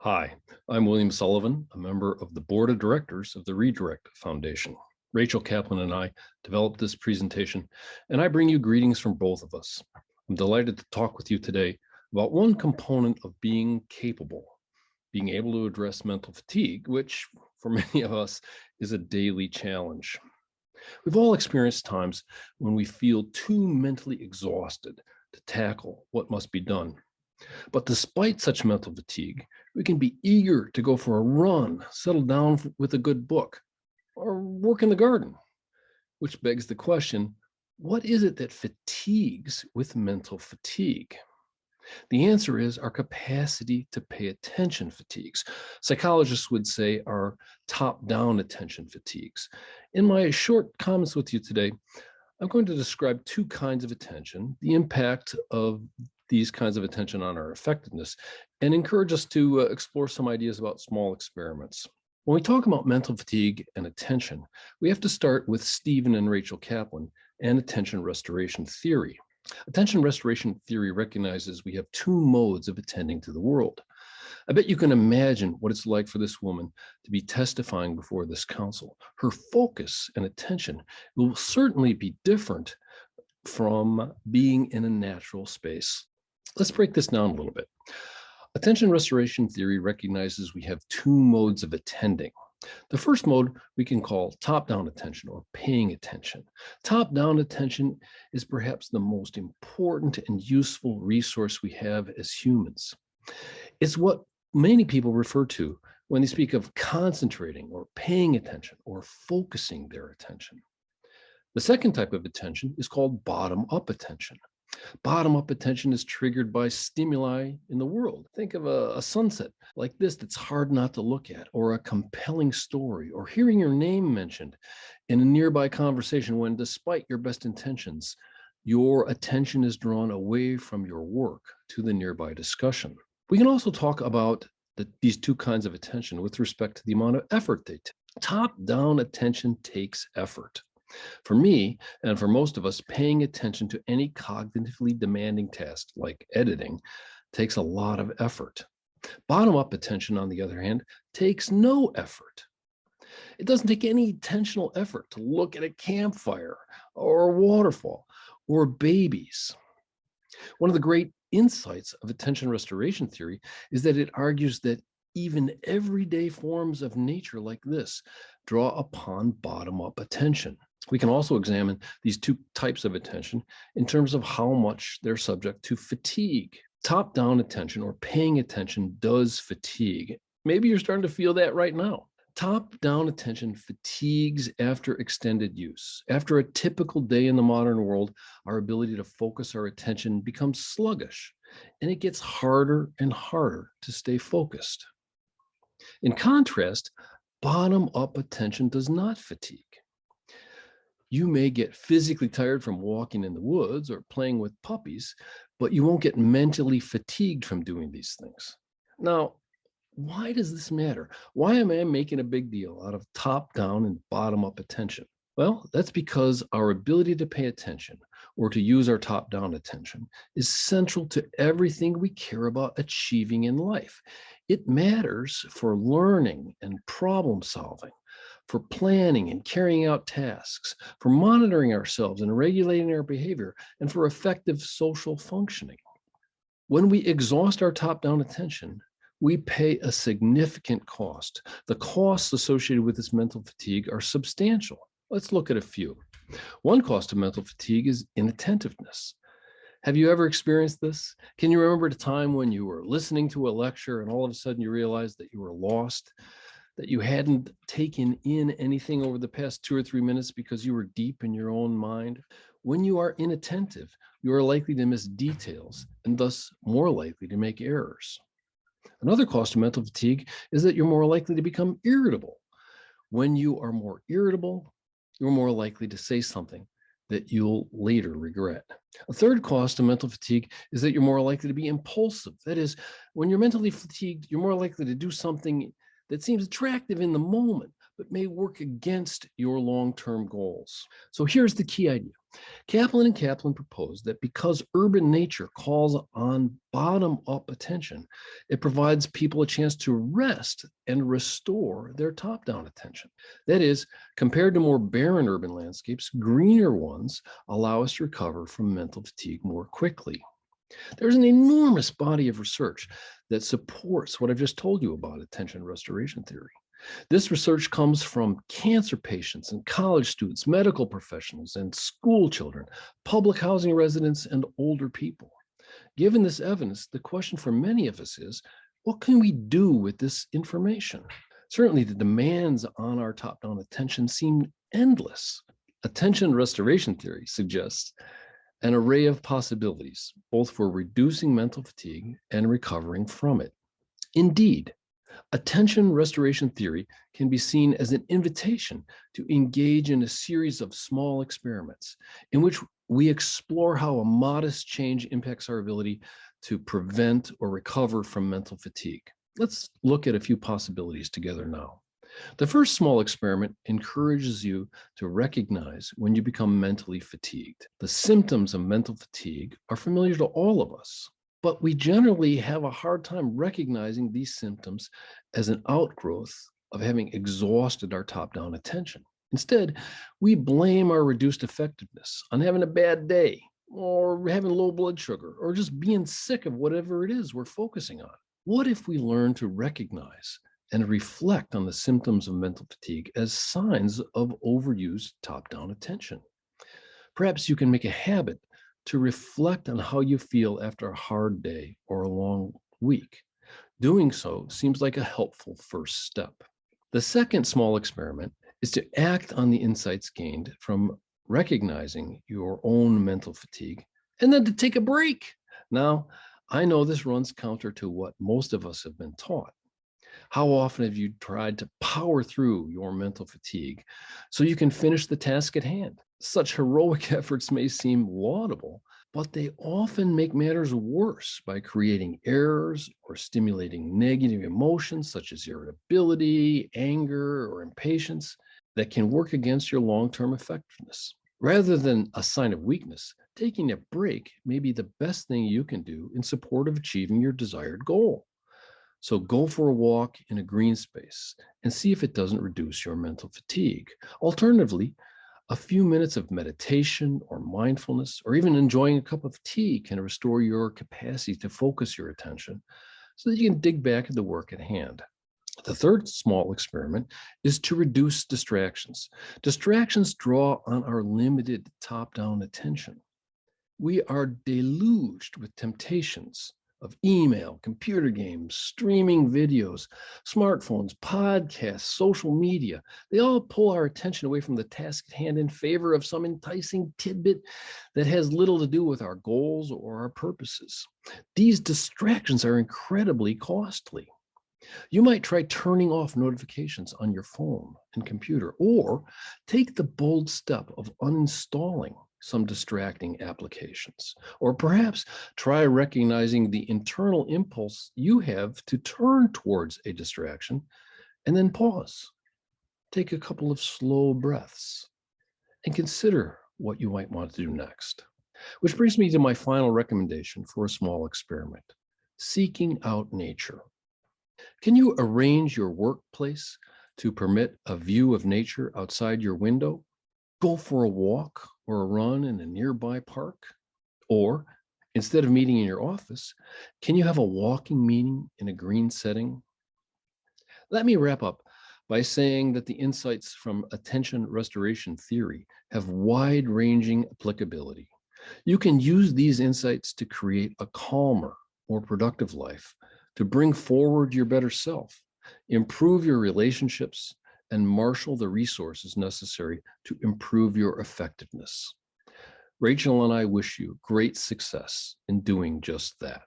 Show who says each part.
Speaker 1: Hi, I'm William Sullivan, a member of the board of directors of the Redirect Foundation. Rachel Kaplan and I developed this presentation, and I bring you greetings from both of us. I'm delighted to talk with you today about one component of being capable, being able to address mental fatigue, which for many of us is a daily challenge. We've all experienced times when we feel too mentally exhausted to tackle what must be done. But despite such mental fatigue, we can be eager to go for a run, settle down with a good book, or work in the garden, which begs the question, what is it that fatigues with mental fatigue? The answer is our capacity to pay attention fatigues. Psychologists would say our top-down attention fatigues. In my short comments with you today, I'm going to describe two kinds of attention, the impact of these kinds of attention on our effectiveness, and encourage us to explore some ideas about small experiments. When we talk about mental fatigue and attention, we have to start with Stephen and Rachel Kaplan and attention restoration theory. Attention restoration theory recognizes we have two modes of attending to the world. I bet you can imagine what it's like for this woman to be testifying before this council. Her focus and attention will certainly be different from being in a natural space. Let's break this down a little bit. Attention restoration theory recognizes we have two modes of attending. The first mode we can call top-down attention or paying attention. Top-down attention is perhaps the most important and useful resource we have as humans. It's what many people refer to when they speak of concentrating or paying attention or focusing their attention. The second type of attention is called bottom-up attention. Bottom-up attention is triggered by stimuli in the world. Think of a sunset like this that's hard not to look at, or a compelling story, or hearing your name mentioned in a nearby conversation when, despite your best intentions, your attention is drawn away from your work to the nearby discussion. We can also talk about these two kinds of attention with respect to the amount of effort they take. Top-down attention takes effort. For me, and for most of us, paying attention to any cognitively demanding task like editing takes a lot of effort. Bottom-up attention, on the other hand, takes no effort. It doesn't take any intentional effort to look at a campfire or a waterfall or babies. One of the great insights of attention restoration theory is that it argues that even everyday forms of nature like this draw upon bottom-up attention. We can also examine these two types of attention in terms of how much they're subject to fatigue. Top-down attention or paying attention does fatigue. Maybe you're starting to feel that right now. Top-down attention fatigues after extended use. After a typical day in the modern world, our ability to focus our attention becomes sluggish, and it gets harder and harder to stay focused. In contrast, bottom-up attention does not fatigue. You may get physically tired from walking in the woods or playing with puppies, but you won't get mentally fatigued from doing these things. Now, why does this matter? Why am I making a big deal out of top-down and bottom-up attention? Well, that's because our ability to pay attention or to use our top-down attention is central to everything we care about achieving in life. It matters for learning and problem solving, for planning and carrying out tasks, for monitoring ourselves and regulating our behavior, and for effective social functioning. When we exhaust our top-down attention, we pay a significant cost. The costs associated with this mental fatigue are substantial. Let's look at a few. One cost of mental fatigue is inattentiveness. Have you ever experienced this? Can you remember the time when you were listening to a lecture and all of a sudden you realized that you were lost, that you hadn't taken in anything over the past 2 or 3 minutes because you were deep in your own mind? When you are inattentive, you are likely to miss details and thus more likely to make errors. Another cost of mental fatigue is that you're more likely to become irritable. When you are more irritable, you're more likely to say something that you'll later regret. A third cost of mental fatigue is that you're more likely to be impulsive. That is, when you're mentally fatigued, you're more likely to do something that seems attractive in the moment, but may work against your long-term goals. So here's the key idea. Kaplan and Kaplan proposed that because urban nature calls on bottom-up attention, it provides people a chance to rest and restore their top-down attention. That is, compared to more barren urban landscapes, greener ones allow us to recover from mental fatigue more quickly. There's an enormous body of research that supports what I've just told you about attention restoration theory. This research comes from cancer patients and college students, medical professionals and school children, public housing residents, and older people. Given this evidence, the question for many of us is, what can we do with this information? Certainly, the demands on our top-down attention seem endless. Attention restoration theory suggests an array of possibilities, both for reducing mental fatigue and recovering from it. Indeed, attention restoration theory can be seen as an invitation to engage in a series of small experiments in which we explore how a modest change impacts our ability to prevent or recover from mental fatigue. Let's look at a few possibilities together now. The first small experiment encourages you to recognize when you become mentally fatigued. The symptoms of mental fatigue are familiar to all of us, but we generally have a hard time recognizing these symptoms as an outgrowth of having exhausted our top-down attention. Instead, we blame our reduced effectiveness on having a bad day, or having low blood sugar, or just being sick of whatever it is we're focusing on. What if we learn to recognize and reflect on the symptoms of mental fatigue as signs of overused top-down attention? Perhaps you can make a habit to reflect on how you feel after a hard day or a long week. Doing so seems like a helpful first step. The second small experiment is to act on the insights gained from recognizing your own mental fatigue and then to take a break. Now, I know this runs counter to what most of us have been taught. How often have you tried to power through your mental fatigue so you can finish the task at hand? Such heroic efforts may seem laudable, but they often make matters worse by creating errors or stimulating negative emotions such as irritability, anger, or impatience that can work against your long-term effectiveness. Rather than a sign of weakness, taking a break may be the best thing you can do in support of achieving your desired goal. So go for a walk in a green space and see if it doesn't reduce your mental fatigue. Alternatively, a few minutes of meditation or mindfulness, or even enjoying a cup of tea can restore your capacity to focus your attention so that you can dig back at the work at hand. The third small experiment is to reduce distractions. Distractions draw on our limited top-down attention. We are deluged with temptations of email, computer games, streaming videos, smartphones, podcasts, social media. They all pull our attention away from the task at hand in favor of some enticing tidbit that has little to do with our goals or our purposes. These distractions are incredibly costly. You might try turning off notifications on your phone and computer, or take the bold step of uninstalling some distracting applications. Or perhaps try recognizing the internal impulse you have to turn towards a distraction and then pause. Take a couple of slow breaths and consider what you might want to do next. Which brings me to my final recommendation for a small experiment: seeking out nature. Can you arrange your workplace to permit a view of nature outside your window? Go for a walk or a run in a nearby park? Or instead of meeting in your office, can you have a walking meeting in a green setting? Let me wrap up by saying that the insights from attention restoration theory have wide-ranging applicability. You can use these insights to create a calmer, more productive life, to bring forward your better self, improve your relationships, and marshal the resources necessary to improve your effectiveness. Rachel and I wish you great success in doing just that.